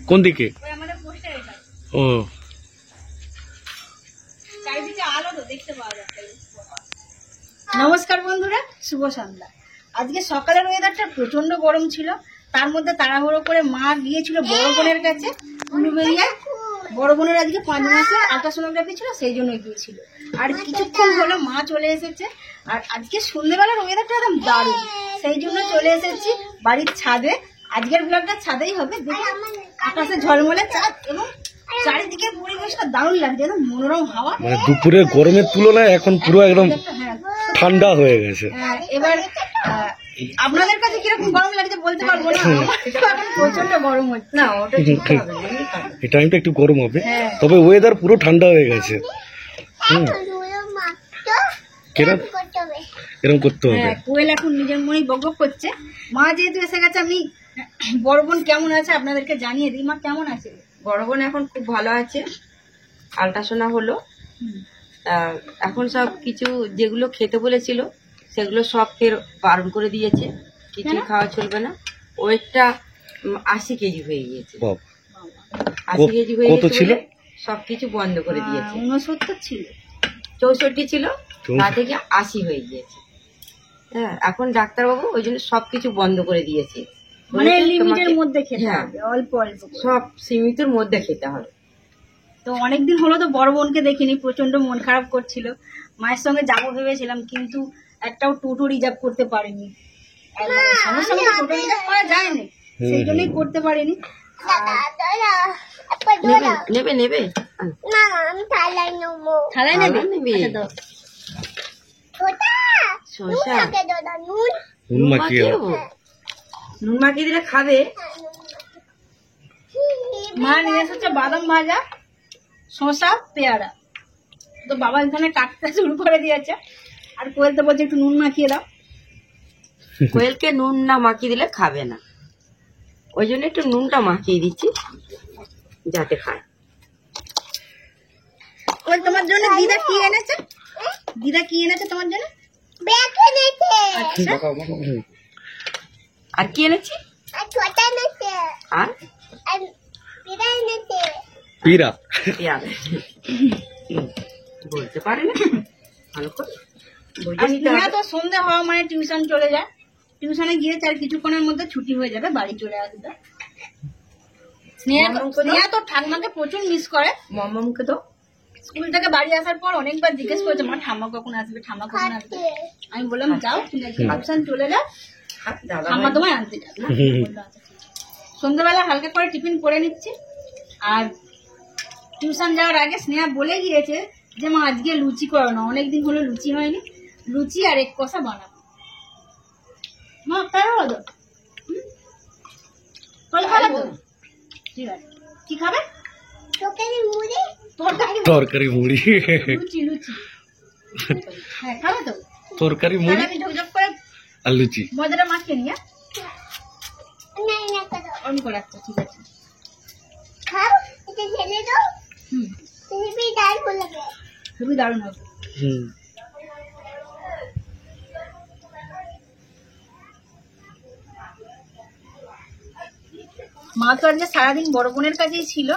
কোন দিকে? ও নমস্কার বন্ধুরা, শুভ সন্ধ্যা। আজকে সকালের ওয়েদারটা প্রচন্ড গরম ছিল, তার মধ্যে তাড়াহুড়ো করে মা গিয়েছিল বড় বোনের কাছে উলুবেড়িয়ায়। বড় বোনের আজকে 5 মাসে আল্ট্রাসোনোগ্রাফি ছিল, সেই জন্য গিয়েছিল। আর কিছুক্ষণ হলো মা চলে এসেছে। আর আজকে সন্ধ্যেবেলার ওয়েদারটা একদম দারুণ, সেই জন্য চলে এসেছি বাড়ির ছাদে। আজকের ব্লগটা ছাদেই হবে। দেখুন আকাশে ঝলমলে চাঁদ এবং চারিদিকে পরিবেশটা দারুণ লাগছে, একদম মনোরম হাওয়া। মানে দুপুরে গরমের তুলনায় এখন পুরো একদম ঠান্ডা হয়ে গেছে। এবার আপনাদের কাছে কিরকম গরম লাগছে বলতে পারবো না, এখন প্রচন্ড গরম হচ্ছে। না ওটা এই টাইমটা একটু গরম হবে, তবে ওয়েদার পুরো ঠান্ডা হয়ে গেছে। এরকম করতে হবে। কোয়েল এখন নিজের মনেই বকবক করছে। মা যেহেতু এসে গেছে, আমি বড় বোন কেমন আছে আপনাদেরকে জানিয়ে দিই। মা কেমন আছে? বড় বোন এখন খুব ভালো আছে, আল্ট্রাসোনা হলো। এখন সব কিছু যেগুলো খেতে বলেছিল সেগুলো সব ফের বারণ করে দিয়েছে, কিছু খাওয়া চলবে না। ওয়েটটা 80 কেজি হয়ে গিয়েছে। 80 কেজি হয়ে গেছে, সবকিছু বন্ধ করে দিয়েছে। 69 ছিল, 64 ছিল, তা থেকে 80 হয়ে গিয়েছে। হ্যাঁ, এখন ডাক্তারবাবু ওই জন্য সবকিছু বন্ধ করে দিয়েছে। মানে লিমিটের মধ্যে খেতে হবে, অল্প অল্প সব সীমিতের মধ্যে খেতে হবে। তো অনেকদিন হলো তো বড় বোনকে দেখিনি, প্রচন্ড মন খারাপ করছিল। মায়ের সঙ্গে যাবো ভেবেছিলাম, কিন্তু একটাও টোটো রিজার্ভ করতে পারিনি। সঙ্গে সঙ্গে টোটো রিজার্ভ করা যায়নি, সেই জন্যই করতে পারিনি। নেবে নেবে থালায় নেবে। নুন মাখিয়ে দিলে খাবে। মা নিয়ে এসেছে বাদাম ভাজা, শসা, পেয়ারা। তো বাবা এখানে কাটতে শুরু করে দিয়েছে। আর কোয়েল তো বলছে একটু নুন মাখিয়ে দাও। কোয়েলকে নুন না মাখিয়ে দিলে খাবে না, ওই জন্য একটু নুনটা মাখিয়ে দিচ্ছি যাতে খায়। কোয়েল তোমার জন্য দিদা কি এনেছে? দিদা কি এনেছে তোমার জন্য? আর কি এনেছি? আর পিরা বলতে পারে না ভালো করে। তো সন্ধ্যা হওয়া মানে টিউশন চলে যায়, টিউশনে গিয়েছে, আর কিছুক্ষণের মধ্যে ছুটি হয়ে যাবে, বাড়ি চলে আসবে। স্নেহা তো ঠাম্মাকে প্রচুর মিস করে। মামামকে তো স্কুল থেকে বাড়ি আসার পর অনেকবার জিজ্ঞেস করেছে, মা ঠাম্মা কখন আসবে, ঠাম্মা কখন আসবে। আমি বললাম যাও, টিউশন চলে যাও, ঠাম্মা তোমায় আনতে যাবে। সন্ধ্যাবেলা হালকা করে টিফিন করে নিচ্ছি। আর টিউশন যাওয়ার আগে স্নেহা বলে গিয়েছে যে মা আজকে লুচি করো না, অনেকদিন হলো লুচি হয়নি, লুচি আর এক কষা বানাবো। মা তাই হলো তো, খাবে তো? ঠিক আছে, কি খাবে? তরকারি মুড়ি। লুচি লুচি, হ্যাঁ খাবে তো? তরকারি মুড়ি আমি ঝকঝক করে আর লুচি মজাটা মাখিয়ে নিয়ে অন করে রাখতে। ঠিক আছে, খুবই দারুণ হবে। মা তো আজকে সারাদিন বড় বোনের কাছেই ছিল,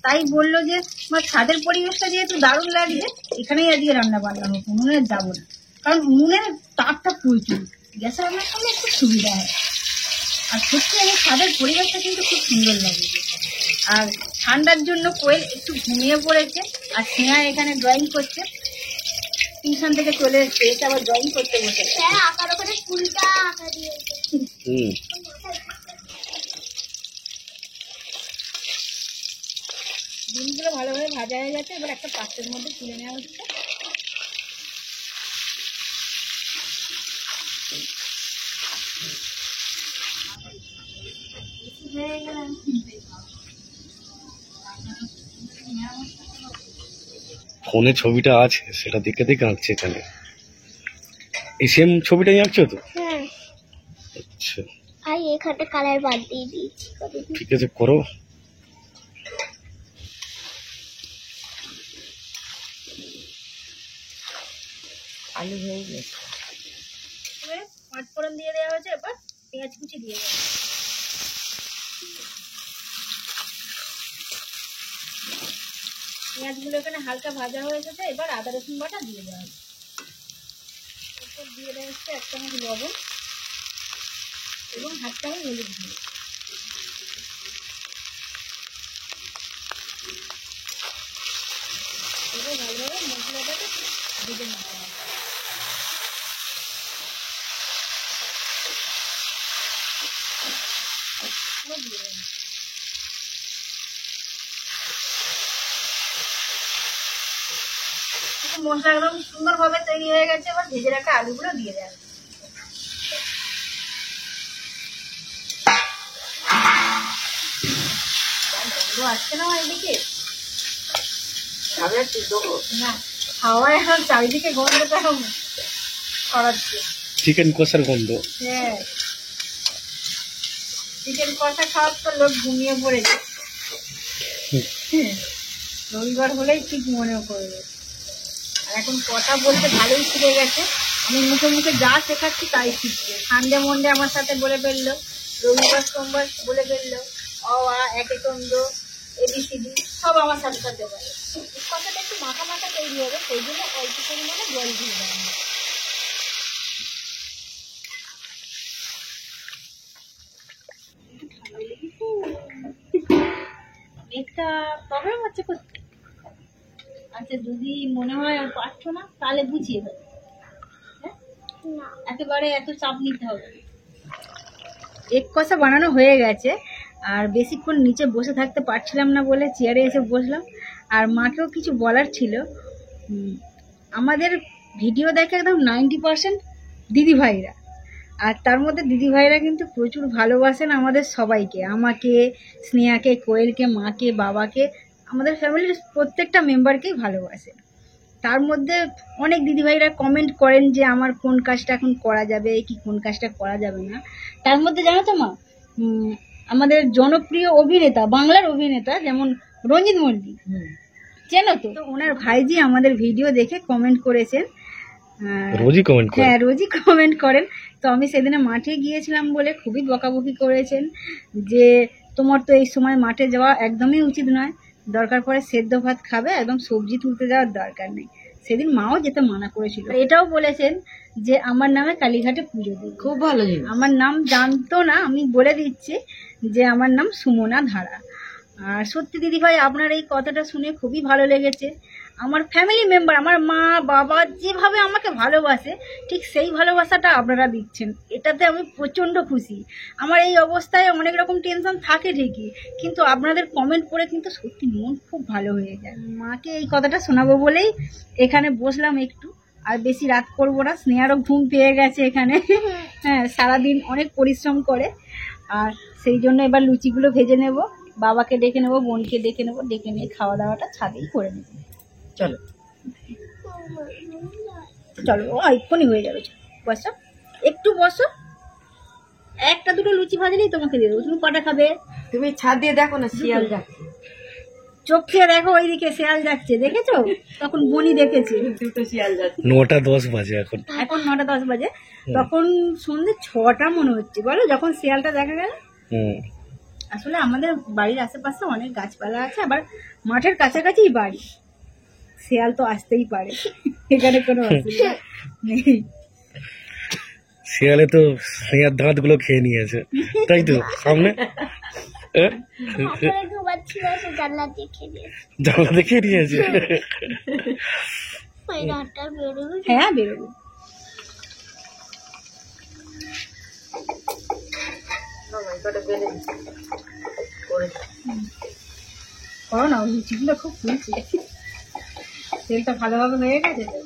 তাই বললো যে আমার ছাদের পরিবেশটা যেহেতু দারুণ লাগছে, এখানেই আজকে রান্না বান্না হোক, উনুনে যাবো না, কারণ উনুনের তাপটা প্রচুর, গ্যাসে রান্নার সঙ্গে একটু সুবিধা হয়। আর সত্যি আমি ছাদের পরিবেশটা কিন্তু খুব সুন্দর লাগে। আর ঠান্ডার জন্য কোয়েল একটু ঘুমিয়ে পড়েছে, আর স্নেহা এখানে ড্রয়িং করছে। টিউশন থেকে চলে এসছে, এসে আবার ড্রয়িং করতে বসে। ডিমগুলো ভালোভাবে ভাজা হয়ে গেছে, এবার একটা পাত্রের মধ্যে তুলে নেওয়া হচ্ছে। ফোনে ছবিটা আছে, সেটা দেখে দেখে আঁকছে এখানে। এই সেম ছবিটাই আঁকছো তো? হ্যাঁ। আচ্ছা, আর এখানে কালার বাদ দিয়ে দিয়েছি। ঠিক আছে, করো। আলু হয়ে গেছে, পাঁচফোড়ন দিয়ে দেওয়া হয়েছে, এবার পেঁয়াজ কুচি দিয়ে দেওয়া। পেঁয়াজগুলো এখানে হালকা ভাজা হয়ে গেছে, এবার আদা রসুন বাটা দিয়ে দেওয়া হবে। এরপর দিয়ে দেওয়া হচ্ছে 1 চামচ লবণ এবং 1/2 চামচ হলুদ গুঁড়ো। এবার ভালোভাবে মশলাটাকে ভেজে নেওয়া হবে। মশলা একদম সুন্দরভাবে তৈরি হয়ে গেছে, এবার ভেজে রাখা আলুগুলো দিয়ে দেওয়া হবে। আসছে না এদিকে না, খাওয়া এখন চারিদিকে গন্ধটা ছড়াচ্ছে। চিকেন কষার গন্ধ। হ্যাঁ, চিকেন কষা খাওয়ার তো লোক ঘুমিয়ে পড়েছে। রবিবার হলেই ঠিক মনে করবে। আর এখন কথা বলতে ভালোই শিখে গেছে, আমি মুখে মুখে যা শেখাচ্ছি তাই শিখছে। সানডে মন্ডে আমার সাথে বলে ফেললো, রবিবার সোমবার বলে ফেললো, অ আ একে চন্দ্র এবিসিডি সব আমার সাথে সাথে বলে। কথাটা একটু মাখা মাখা তৈরি হবে, সেই জন্য অল্প পরিমাণে জল দিয়ে দেওয়া হবে। মেঘটা প্রবলেম হচ্ছে করতে। আচ্ছা, যদি মনে হয় আর পারছো না তাহলে বুঝিয়ে দেবে। হ্যাঁ, একেবারে এত চাপ নিতে হবে। এক কষা বানানো হয়ে গেছে, আর বেশিক্ষণ নিচে বসে থাকতে পারছিলাম না বলে চেয়ারে এসে বসলাম। আর মাকেও কিছু বলার ছিল। আমাদের ভিডিও দেখে একদম 90% দিদিভাইরা, আর তার মধ্যে দিদিভাইরা কিন্তু প্রচুর ভালোবাসেন আমাদের সবাইকে, আমাকে, স্নেহাকে, কোয়েলকে, মাকে, বাবাকে, আমাদের ফ্যামিলির প্রত্যেকটা মেম্বারকেই ভালোবাসেন। তার মধ্যে অনেক দিদিভাইরা কমেন্ট করেন যে আমার কোন কাজটা এখন করা যাবে কি কোন কাজটা করা যাবে না। তার মধ্যে জানো তো মা, আমাদের জনপ্রিয় অভিনেতা, বাংলার অভিনেতা যেমন রঞ্জিত মল্লিক, চেনো তো? তো ওনার ভাইজি আমাদের ভিডিও দেখে কমেন্ট করেছেন। রোজই কমেন্ট করেন। হ্যাঁ, রোজই কমেন্ট করেন। তো আমি সেদিনে মাঠে গিয়েছিলাম বলে খুবই বকাবকি করেছেন যে তোমার তো এই সময় মাঠে যাওয়া একদমই উচিত নয়, দরকার পড়ে সেদ্ধ ভাত খাবে, একদম সবজি তুলতে যাওয়ার দরকার নেই। সেদিন মাও যেতে মানা করেছিল। এটাও বলেছেন যে আমার নামে কালীঘাটে পুজো দিই। খুব ভালো জিনিস। আমার নাম জানতো না, আমি বলে দিচ্ছি যে আমার নাম সুমনা ধারা। আর সত্যি দিদিভাই, আপনার এই কথাটা শুনে খুবই ভালো লেগেছে। আমার ফ্যামিলি মেম্বার, আমার মা বাবা যেভাবে আমাকে ভালোবাসে, ঠিক সেই ভালোবাসাটা আপনারা দিচ্ছেন, এটাতে আমি প্রচণ্ড খুশি। আমার এই অবস্থায় অনেক রকম টেনশন থাকে ঠিকই, কিন্তু আপনাদের কমেন্ট পড়ে কিন্তু সত্যি মন খুব ভালো হয়ে যায়। মাকে এই কথাটা শোনাবো বলেই এখানে বসলাম একটু। আর বেশি রাত করবো না, স্নেহারও ঘুম পেয়ে গেছে এখানে। হ্যাঁ, সারাদিন অনেক পরিশ্রম করে। আর সেই জন্য এবার লুচিগুলো ভেজে নেব, বাবাকে ডেকে নেবো, বোনকে ডেকে নেবো, ডেকে নিয়ে খাওয়া দাওয়াটা ছাদেই করে নেবো। চলো চলো, ও এক্ষুনি হয়ে যাবে। বসো, একটু বসো, একটা দুটো লুচি ভাজলেই তোমাকে দিয়ে দেবো। তুমি কটা খাবে? তুমি ছাদ দিয়ে দেখো না, শিয়াল যাচ্ছে। চোখ খেয়ে দেখো, ওইদিকে শেয়াল যাচ্ছে, দেখেছো? তখন বনি দেখেছে। দুটো শিয়াল যাচ্ছে। 9টা 10 বাজে এখন। এখন 9টা 10 বাজে, তখন সন্ধ্যে 6টা মনে হচ্ছে, বলো, যখন শেয়ালটা দেখা গেল। আসলে আমাদের বাড়ির আশেপাশে অনেক গাছপালা আছে, আবার মাঠের কাছাকাছি বাড়ি, শেয়াল তো আসতেই পারে, এখানে কোনো অসুবিধা নেই। শিয়ালে তো স্নেহার দাঁত গুলো খেয়ে নিয়েছে, তাই তো? সামনে ঘুমাচ্ছিল, সে জানলা দেখে দিয়েছে। জানলা দেখে নিয়েছে। ওই রাতটা বেরোবে। হ্যাঁ, বেরোবো। করো না, লুচিগুলো খুব ফুলছে, তেলটা ভালোভাবে হয়ে গেছে তো।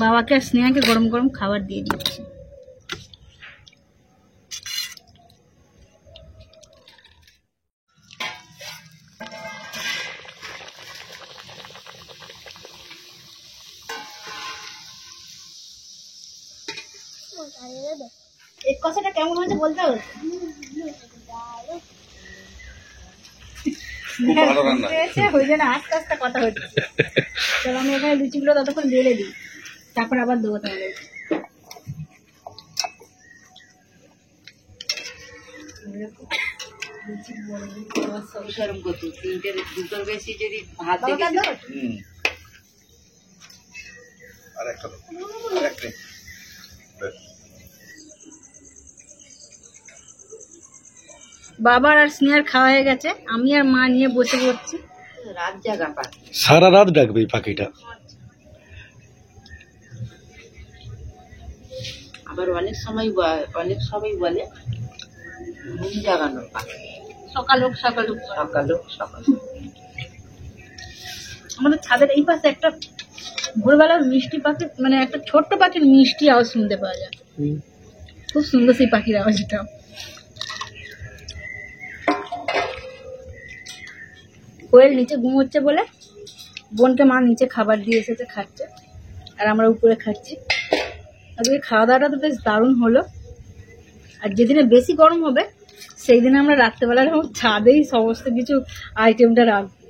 বাবাকে আর স্নেহাকে গরম গরম খাবার দিয়ে দিচ্ছি। এই কথাটা কেমন হয়েছে বলতে হবে? হয়েছে, ওই জন্য আস্তে আস্তে কথা হচ্ছে। চলো আমি এখানে লুচিগুলো ততক্ষণ বেলে দিই, তারপর আবার দেবো তাহলে। সেরকম করতো দুটোর বেশি যদি ভাত বাবা কার দেবো? বাবার আর স্নেহার খাওয়া হয়ে গেছে, আমি আর মা নিয়ে বসে পড়ছি। রাত জাগা পাখি। সারা রাত ডাকবে এই পাখিটা। আবার অনেক সময় অনেক সবাই বলে ঘুম জাগানো পাখি। সকাল হোক সকাল হোক। সকাল হোক সকাল। আমাদের ছাদের এই পাশে একটা ভোরবেলা মিষ্টি পাখি, মানে একটা ছোট্ট পাখির মিষ্টি আওয়াজ শুনতে পাওয়া যায়। খুব সুন্দর সেই পাখির আওয়াজটা। কোয়েল নিচে ঘুমোচ্ছে বলে বোনকে মা নিচে খাবার দিয়ে এসেছে, খাচ্ছে, আর আমরা উপরে খাচ্ছি। আজকে খাওয়া দাওয়াটা তো বেশ দারুণ হলো। আর যেদিনে বেশি গরম হবে সেই দিনে আমরা রাত্রেবেলা ছাদেই সমস্ত কিছু আইটেমটা রাখবো,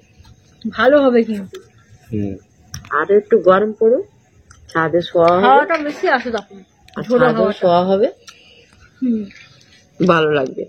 ভালো হবে কিন্তু। আর একটু গরম পড়ুক, ছাদে শোয়া হবে, হাওয়াটা বেশি আসে তখন, ঝোড়ো ছাদে হাওয়াটা। শোয়া হবে, হুম, ভালো লাগবে।